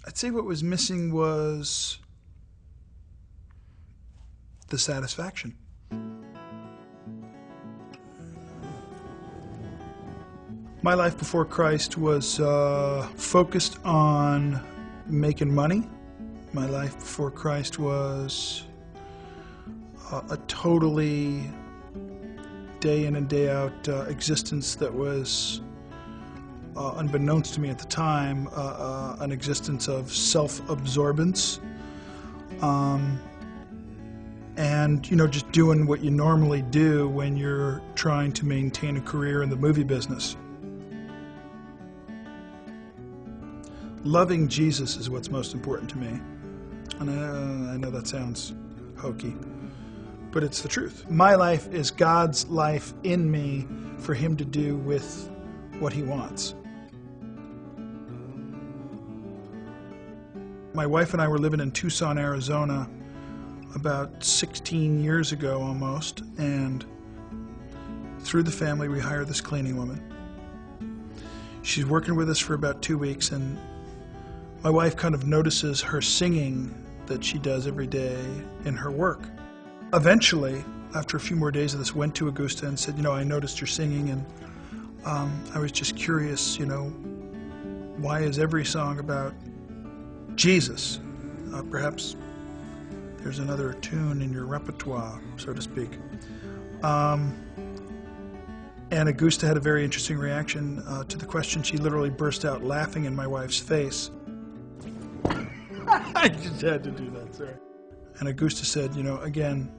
I'd say what was missing was the satisfaction. My life before Christ was focused on making money. My life before Christ was a totally day in and day out existence that was, unbeknownst to me at the time, an existence of self-absorbance. And, you know, just doing what you normally do when you're trying to maintain a career in the movie business. Loving Jesus is what's most important to me. And I know that sounds hokey, but it's the truth. My life is God's life in me for Him to do with what He wants. My wife and I were living in Tucson, Arizona about 16 years ago almost, and through the family we hired this cleaning woman. She's working with us for about 2 weeks, and my wife kind of notices her singing that she does every day in her work. Eventually, after a few more days of this, went to Augusta and said, you know, I noticed you're singing, and I was just curious, you know, why is every song about Jesus? Perhaps there's another tune in your repertoire, so to speak. And Augusta had a very interesting reaction to the question. She literally burst out laughing in my wife's face. I just had to do that, sorry. And Augusta said, you know, again,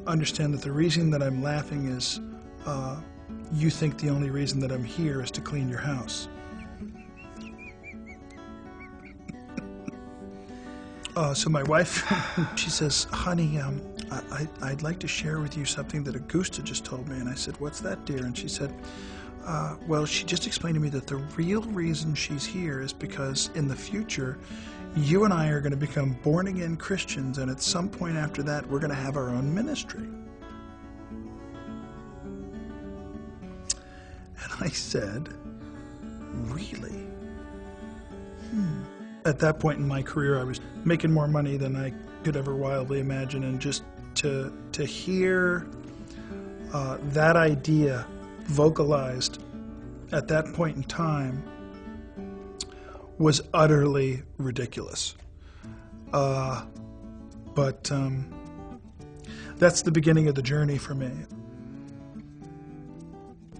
understand that the reason that I'm laughing is you think the only reason that I'm here is to clean your house. So my wife, she says, honey, I'd like to share with you something that Augusta just told me. And I said, what's that, dear? And she said, well, she just explained to me that the real reason she's here is because in the future, you and I are going to become born-again Christians, and at some point after that, we're going to have our own ministry. And I said, really? At that point in my career, I was making more money than I could ever wildly imagine, and just to hear that idea vocalized at that point in time was utterly ridiculous. But that's the beginning of the journey for me.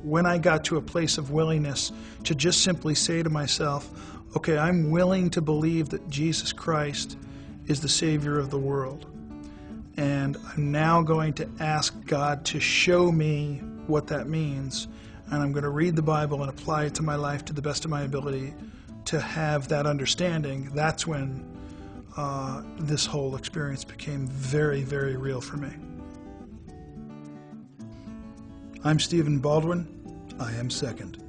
When I got to a place of willingness to just simply say to myself, okay, I'm willing to believe that Jesus Christ is the Savior of the world. And I'm now going to ask God to show me what that means. And I'm going to read the Bible and apply it to my life to the best of my ability to have that understanding. That's when this whole experience became very, very real for me. I'm Stephen Baldwin. I am second.